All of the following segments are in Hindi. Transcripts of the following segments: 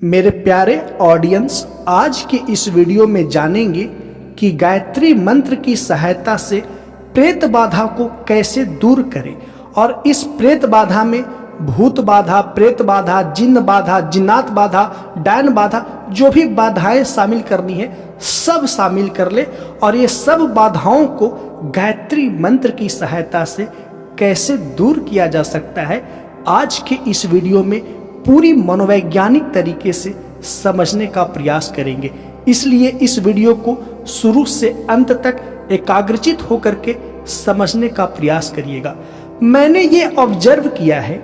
मेरे प्यारे ऑडियंस, आज के इस वीडियो में जानेंगे कि गायत्री मंत्र की सहायता से प्रेत बाधा को कैसे दूर करें और इस प्रेत बाधा में भूत बाधा, प्रेत बाधा, जिन्न बाधा, जिन्नात बाधा, डायन बाधा, जो भी बाधाएं शामिल करनी है सब शामिल कर ले और ये सब बाधाओं को गायत्री मंत्र की सहायता से कैसे दूर किया जा सकता है। आज के इस वीडियो में पूरी मनोवैज्ञानिक तरीके से समझने का प्रयास करेंगे, इसलिए इस वीडियो को शुरू से अंत तक एकाग्रचित होकर के समझने का प्रयास करिएगा। मैंने ये ऑब्जर्व किया है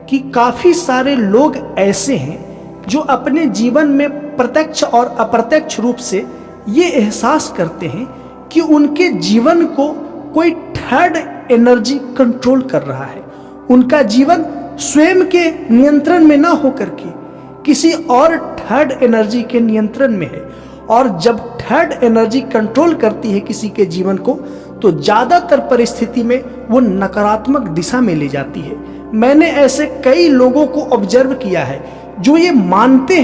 कि काफ़ी सारे लोग ऐसे हैं जो अपने जीवन में प्रत्यक्ष और अप्रत्यक्ष रूप से ये एहसास करते हैं कि उनके जीवन को कोई थर्ड एनर्जी कंट्रोल कर रहा है। उनका जीवन स्वयं के नियंत्रण में ना होकर के किसी और थर्ड एनर्जी के नियंत्रण में है, और जब थर्ड एनर्जी कंट्रोल करती है किसी के जीवन को तो ज़्यादातर परिस्थिति में वो नकारात्मक दिशा में ले जाती है। मैंने ऐसे कई लोगों को ऑब्जर्व किया है जो ये मानते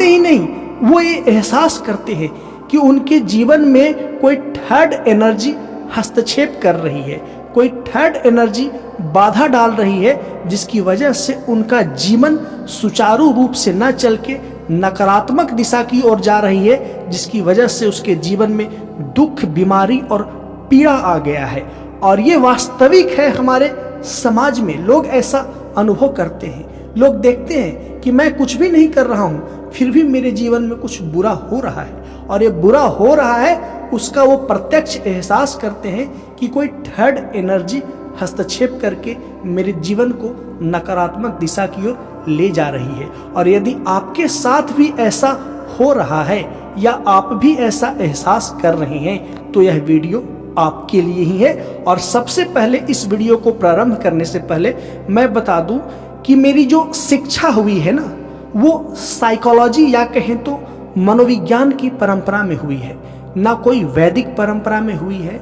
ही नहीं, वो ये एहसास करते हैं कि उनके जीवन में कोई थर्ड एनर्जी हस्तक्षेप कर रही है, कोई थर्ड एनर्जी बाधा डाल रही है, जिसकी वजह से उनका जीवन सुचारू रूप से न चल के नकारात्मक दिशा की ओर जा रही है, जिसकी वजह से उसके जीवन में दुख, बीमारी और पीड़ा आ गया है। और ये वास्तविक है, हमारे समाज में लोग ऐसा अनुभव करते हैं। लोग देखते हैं कि मैं कुछ भी नहीं कर रहा हूँ फिर भी मेरे जीवन में कुछ बुरा हो रहा है, और ये बुरा हो रहा है उसका वो प्रत्यक्ष एहसास करते हैं कि कोई थर्ड एनर्जी हस्तक्षेप करके मेरे जीवन को नकारात्मक दिशा की ओर ले जा रही है। और यदि आपके साथ भी ऐसा हो रहा है या आप भी ऐसा एहसास कर रहे हैं तो यह वीडियो आपके लिए ही है। और सबसे पहले इस वीडियो को प्रारंभ करने से पहले मैं बता दूं कि मेरी जो शिक्षा हुई है ना, वो साइकोलॉजी या कहें तो मनोविज्ञान की परंपरा में हुई है, ना कोई वैदिक परंपरा में हुई है,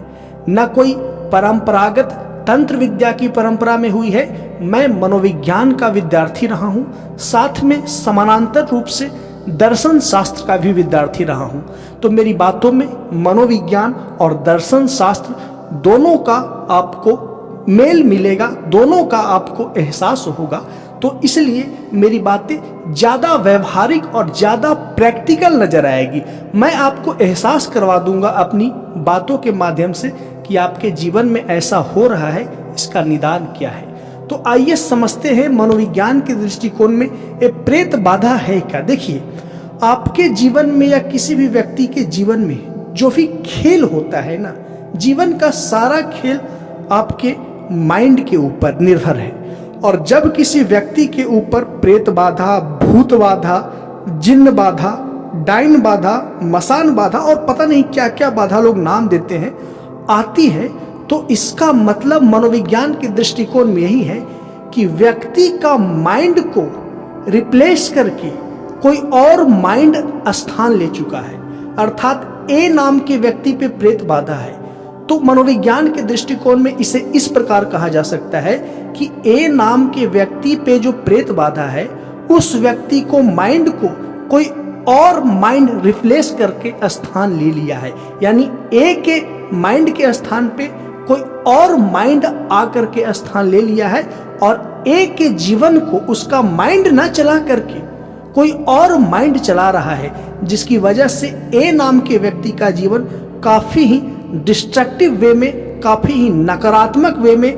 ना कोई परंपरागत तंत्र विद्या की परंपरा में हुई है। मैं मनोविज्ञान का विद्यार्थी रहा हूँ, साथ में समानांतर रूप से दर्शन शास्त्र का भी विद्यार्थी रहा हूँ। तो मेरी बातों में मनोविज्ञान और दर्शन शास्त्र दोनों का आपको मेल मिलेगा, दोनों का आपको एहसास होगा। तो इसलिए मेरी बातें ज़्यादा व्यवहारिक और ज़्यादा प्रैक्टिकल नज़र आएगी। मैं आपको एहसास करवा दूंगा अपनी बातों के माध्यम से कि आपके जीवन में ऐसा हो रहा है, इसका निदान क्या है। तो आइए समझते हैं मनोविज्ञान के दृष्टिकोण में ये प्रेत बाधा है क्या। देखिए, आपके जीवन में या किसी भी व्यक्ति के जीवन में जो भी खेल होता है ना, जीवन का सारा खेल आपके माइंड के ऊपर निर्भर है। और जब किसी व्यक्ति के ऊपर प्रेत बाधा, भूत बाधा, जिन्न बाधा, डायन बाधा, मसान बाधा और पता नहीं क्या क्या बाधा लोग नाम देते हैं आती है, तो इसका मतलब मनोविज्ञान के दृष्टिकोण में यही है कि व्यक्ति का माइंड को रिप्लेस करके कोई और माइंड स्थान ले चुका है। अर्थात ए नाम के व्यक्ति पे प्रेत बाधा है तो मनोविज्ञान के दृष्टिकोण में इसे इस प्रकार कहा जा सकता है कि ए नाम के व्यक्ति पे जो प्रेत बाधा है उस व्यक्ति को माइंड को कोई और माइंड रिप्लेस करके स्थान ले लिया है। यानी ए के माइंड के स्थान पे कोई और माइंड आकर के स्थान ले लिया है, और ए के जीवन को उसका माइंड ना चला करके कोई और माइंड चला रहा है, जिसकी वजह से ए नाम के व्यक्ति का जीवन काफ़ी ही डिस्ट्रक्टिव वे में, काफ़ी ही नकारात्मक वे में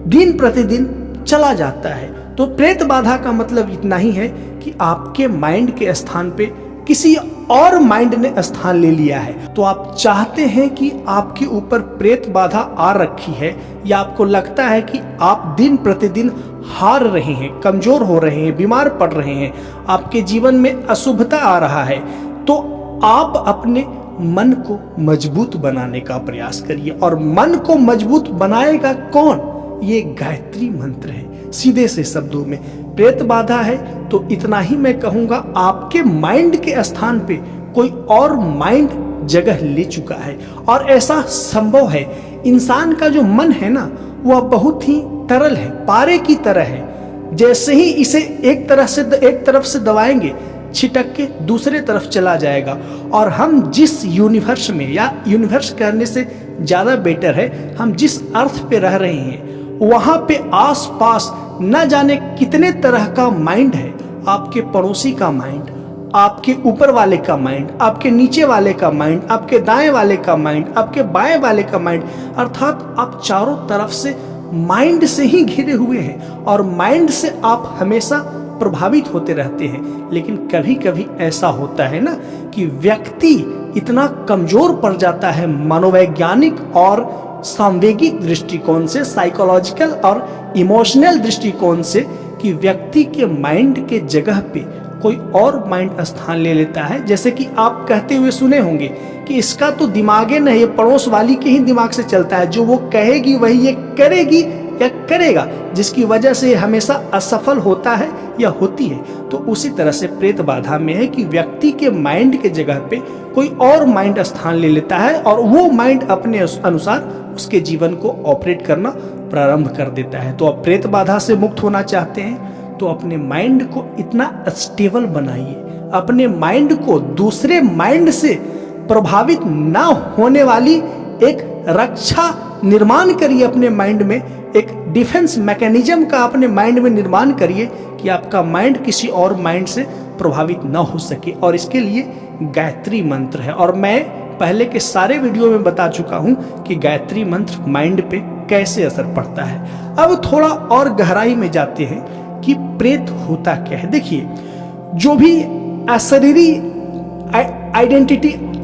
दिन प्रतिदिन चला जाता है। तो प्रेत बाधा का मतलब इतना ही है कि आपके माइंड के स्थान पे किसी और माइंड ने स्थान ले लिया है। तो आप चाहते हैं कि आपके ऊपर प्रेत बाधा आ रखी है, या आपको लगता है कि आप दिन प्रतिदिन हार रहे हैं, कमजोर हो रहे हैं, बीमार पड़ रहे हैं, आपके जीवन में अशुभता आ रहा है, तो आप अपने मन को मजबूत बनाने का प्रयास करिए। और मन को मजबूत बनाएगा कौन? ये गायत्री मंत्र है। सीधे से शब्दों में प्रेत बाधा है तो इतना ही मैं कहूंगा, आपके माइंड के स्थान पे कोई और माइंड जगह ले चुका है। और ऐसा संभव है। इंसान का जो मन है ना, वह बहुत ही तरल है, पारे की तरह है। जैसे ही इसे एक तरफ से दबाएंगे छिटक के दूसरे तरफ चला जाएगा। और हम जिस यूनिवर्स में, या यूनिवर्स करने से ज़्यादा बेटर है, हम जिस अर्थ पे रह रहे हैं वहाँ पे आसपास न जाने कितने तरह का माइंड है। आपके पड़ोसी का माइंड, आपके ऊपर वाले का माइंड, आपके नीचे वाले का माइंड, आपके दाएं वाले का माइंड, आपके बाएं वाले का माइंड, अर्थात आप चारों तरफ से माइंड से ही घिरे हुए हैं और माइंड से आप हमेशा प्रभावित होते रहते हैं। लेकिन कभी कभी ऐसा होता है ना कि व्यक्ति इतना कमजोर पड़ जाता है मनोवैज्ञानिक और सांवेगिक दृष्टिकोण से, साइकोलॉजिकल और इमोशनल दृष्टिकोण से, कि व्यक्ति के माइंड के जगह पे कोई और माइंड स्थान ले लेता है। जैसे कि आप कहते हुए सुने होंगे कि इसका तो दिमाग नहीं, ये पड़ोस वाली के ही दिमाग से चलता है, जो वो कहेगी वही ये करेगी या करेगा, जिसकी वजह से हमेशा असफल होता है या होती है। तो उसी तरह से प्रेत बाधा में है कि व्यक्ति के माइंड के जगह पे कोई और माइंड स्थान ले लेता है और वो माइंड अपने अनुसार उसके जीवन को ऑपरेट करना प्रारंभ कर देता है। तो आप प्रेत बाधा से मुक्त होना चाहते हैं तो अपने माइंड को इतना स्टेबल बनाइए, अपने माइंड को दूसरे माइंड से प्रभावित ना होने वाली एक रक्षा निर्माण करिए अपने माइंड में, एक डिफेंस मैकेनिज्म का अपने माइंड में निर्माण करिए कि आपका माइंड किसी और माइंड से प्रभावित ना हो सके। और इसके लिए गायत्री मंत्र है, और मैं पहले के सारे वीडियो में बता चुका हूं कि गायत्री मंत्र माइंड पे कैसे असर पड़ता है। अब थोड़ा और गहराई में जाते हैं कि प्रेत होता क्या है। देखिए, जो भी अशरीरी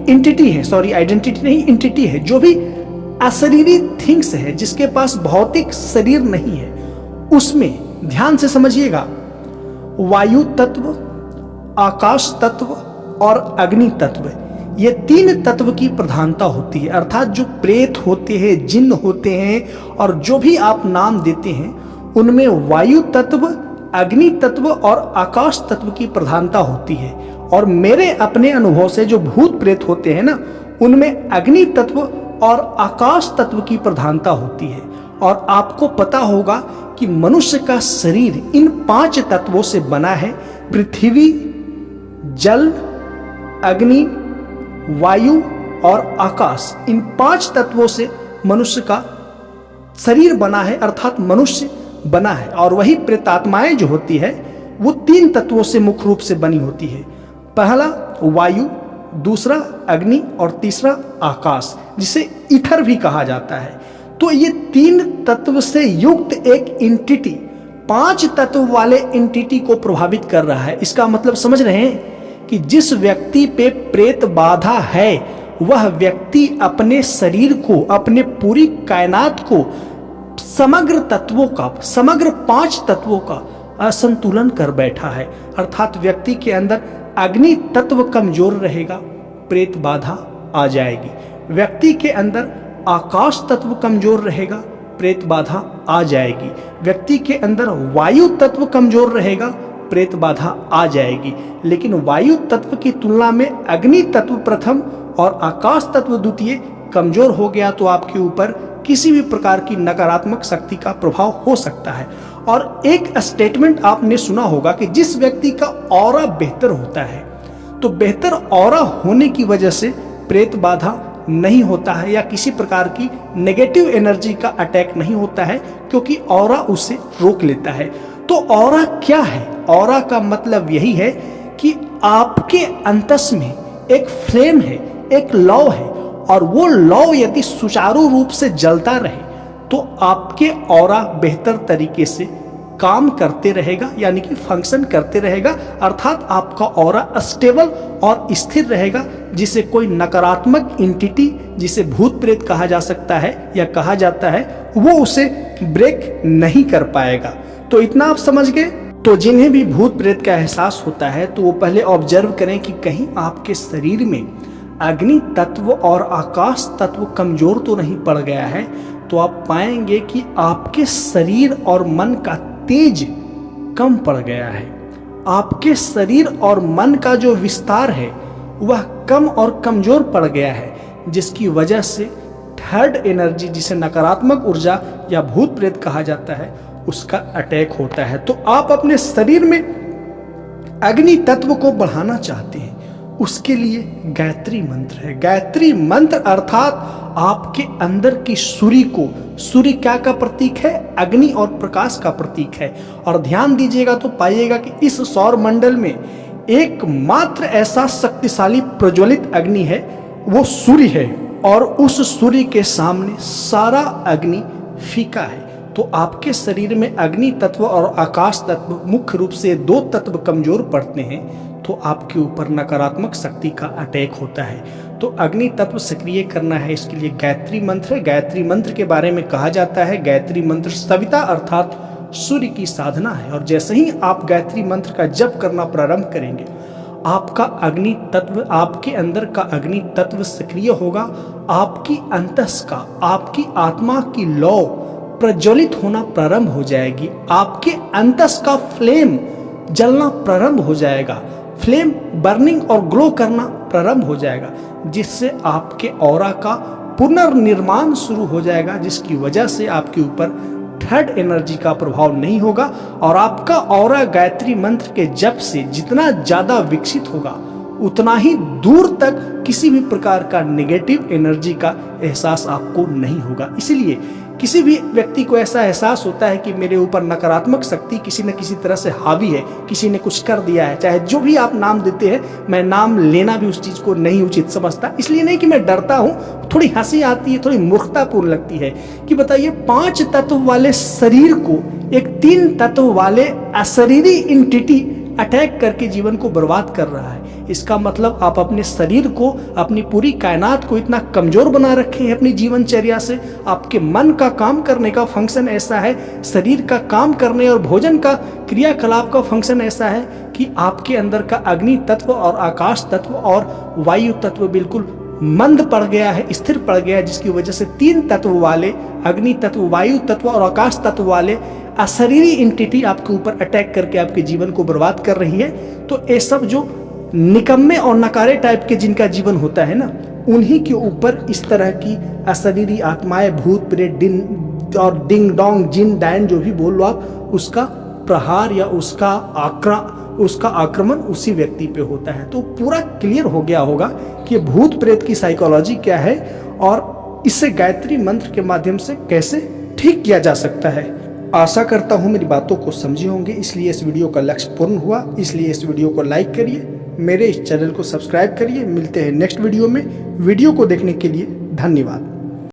एंटिटी है, जो भी अशरीरी थिंग्स है, जिसके पास भौतिक शरीर नहीं है, उसमें ध्यान से समझिएगा, वायु तत्व, आकाश तत्व और अग्नि तत्व, ये तीन तत्व की प्रधानता होती है। अर्थात जो प्रेत होते हैं, जिन्न होते हैं, और जो भी आप नाम देते हैं, उनमें वायु तत्व, अग्नि तत्व और आकाश तत्व की प्रधानता होती है। और मेरे अपने अनुभव से जो भूत प्रेत होते हैं ना, उनमें अग्नि तत्व और आकाश तत्व की प्रधानता होती है। और आपको पता होगा कि मनुष्य का शरीर इन 5 तत्वों से बना है। पृथ्वी, जल, अग्नि, वायु और आकाश, इन 5 तत्वों से मनुष्य का शरीर बना है, अर्थात मनुष्य बना है। और वही प्रेतात्माएं जो होती है वो 3 तत्वों से मुख्य रूप से बनी होती है। पहला वायु, दूसरा अग्नि और तीसरा आकाश, जिसे ईथर भी कहा जाता है। तो ये 3 तत्व से युक्त एक एंटिटी 5 तत्व वाले एंटिटी को प्रभावित कर रहा है। इसका मतलब समझ रहे हैं कि जिस व्यक्ति पे प्रेत बाधा है वह व्यक्ति अपने शरीर को, अपने पूरी कायनात को, समग्र तत्वों का, समग्र 5 तत्वों का असंतुलन कर बैठा है। अर्थात व्यक्ति के अंदर अग्नि तत्व कमजोर रहेगा, प्रेत बाधा आ जाएगी। व्यक्ति के अंदर आकाश तत्व कमजोर रहेगा, प्रेत बाधा आ जाएगी। व्यक्ति के अंदर वायु तत्व कमजोर रहेगा, प्रेत बाधा आ जाएगी। लेकिन वायु तत्व की तुलना में अग्नि तत्व प्रथम और आकाश तत्व द्वितीय कमजोर हो गया तो आपके ऊपर किसी भी प्रकार की नकारात्मक शक्ति का प्रभाव हो सकता है। और एक स्टेटमेंट आपने सुना होगा कि जिस व्यक्ति का ऑरा बेहतर होता है, तो बेहतर ऑरा होने की वजह से प्रेत बाधा नहीं होता है या किसी प्रकार की नेगेटिव एनर्जी का अटैक नहीं होता है, क्योंकि ऑरा उसे रोक लेता है। तो ऑरा क्या है? ऑरा का मतलब यही है कि आपके अंतस में एक फ्लेम है, एक लौ है, और वो लौ यदि सुचारू रूप से जलता रहे तो आपके ऑरा बेहतर तरीके से काम करते रहेगा, यानी कि फंक्शन करते रहेगा। अर्थात आपका ऑरा स्टेबल और स्थिर रहेगा, जिसे कोई नकारात्मक एंटिटी, जिसे भूत प्रेत कहा जा सकता है या कहा जाता है, वो उसे ब्रेक नहीं कर पाएगा। तो इतना आप समझ गए। तो जिन्हें भी भूत प्रेत का एहसास होता है तो वो पहले ऑब्जर्व करें कि कहीं आपके शरीर में अग्नि तत्व और आकाश तत्व कमजोर तो नहीं पड़ गया है। तो आप पाएंगे कि आपके शरीर और मन का तेज कम पड़ गया है। आपके शरीर और मन का जो विस्तार है वह कम और कमजोर पड़ गया है, जिसकी वजह से थर्ड एनर्जी, जिसे नकारात्मक ऊर्जा या भूत प्रेत कहा जाता है, उसका अटैक होता है। तो आप अपने शरीर में अग्नि तत्व को बढ़ाना चाहते हैं, उसके लिए गायत्री मंत्र है। गायत्री मंत्र अर्थात आपके अंदर की सूर्य को, सूर्य क्या का प्रतीक है? अग्नि और प्रकाश का प्रतीक है। और ध्यान दीजिएगा तो पाइएगा कि इस सौर मंडल में एकमात्र ऐसा शक्तिशाली प्रज्वलित अग्नि है, वो सूर्य है। और उस सूर्य के सामने सारा अग्नि फीका है। तो आपके शरीर में अग्नि तत्व और आकाश तत्व मुख्य रूप से दो तत्व कमजोर पड़ते हैं, तो आपके ऊपर नकारात्मक शक्ति का अटैक होता है। तो अग्नि तत्व सक्रिय करना है, इसके लिए गायत्री मंत्र है। गायत्री मंत्र के बारे में कहा जाता है, गायत्री मंत्र सविता अर्थात सूर्य की साधना है। और जैसे ही आप गायत्री मंत्र का जप करना प्रारंभ करेंगे, आपका अग्नि तत्व, आपके अंदर का अग्नि तत्व सक्रिय होगा। आपकी अंतस का, आपकी आत्मा की लौ प्रज्वलित होना प्रारंभ हो जाएगी। आपके अंतस का फ्लेम जलना प्रारंभ हो जाएगा, फ्लेम बर्निंग और ग्लो करना प्रारंभ हो जाएगा, जिससे आपके ऑरा का पुनर्निर्माण शुरू हो जाएगा, जिसकी वजह से आपके ऊपर थर्ड एनर्जी का प्रभाव नहीं होगा। और आपका ऑरा गायत्री मंत्र के जप से जितना ज्यादा विकसित होगा, उतना ही दूर तक किसी भी प्रकार का नेगेटिव एनर्जी का एहसास आपको नहीं होगा। इसीलिए किसी भी व्यक्ति को ऐसा एहसास होता है कि मेरे ऊपर नकारात्मक शक्ति किसी न किसी तरह से हावी है, किसी ने कुछ कर दिया है, चाहे जो भी आप नाम देते हैं, मैं नाम लेना भी उस चीज को नहीं उचित समझता। इसलिए नहीं कि मैं डरता हूं, थोड़ी हंसी आती है, थोड़ी मूर्खतापूर्ण लगती है कि बताइए 5 तत्व वाले शरीर को एक 3 तत्व वाले अशरीरी इंटिटी अटैक करके जीवन को बर्बाद कर रहा है। इसका मतलब आप अपने शरीर को, अपनी पूरी कायनात को इतना कमजोर बना रखे हैं अपनी जीवनचर्या से। आपके मन का काम करने का फंक्शन ऐसा है, शरीर का काम करने और भोजन का क्रियाकलाप का फंक्शन ऐसा है कि आपके अंदर का अग्नि तत्व और आकाश तत्व और वायु तत्व बिल्कुल मंद पड़ गया है, स्थिर पड़ गया है, जिसकी वजह से 3 तत्व वाले, अग्नि तत्व, वायु तत्व और आकाश तत्व वाले अशरीरी एंटिटी आपके ऊपर अटैक करके आपके जीवन को बर्बाद कर रही है। तो ये सब जो निकम्मे और नकारे टाइप के जिनका जीवन होता है ना, उन्हीं के ऊपर इस तरह की अशरीरी आत्माएं, भूत प्रेत, दिन और डिंग डोंग, जिन डायन जो भी बोल लो आप, उसका प्रहार या उसका आक्रमण उसी व्यक्ति पे होता है। तो पूरा क्लियर हो गया होगा कि भूत प्रेत की साइकोलॉजी क्या है और इससे गायत्री मंत्र के माध्यम से कैसे ठीक किया जा सकता है। आशा करता हूं मेरी बातों को समझे होंगे, इसलिए इस वीडियो का लक्ष्य पूर्ण हुआ। इसलिए इस वीडियो को लाइक करिए, मेरे इस चैनल को सब्सक्राइब करिए। मिलते हैं नेक्स्ट वीडियो में। वीडियो को देखने के लिए धन्यवाद।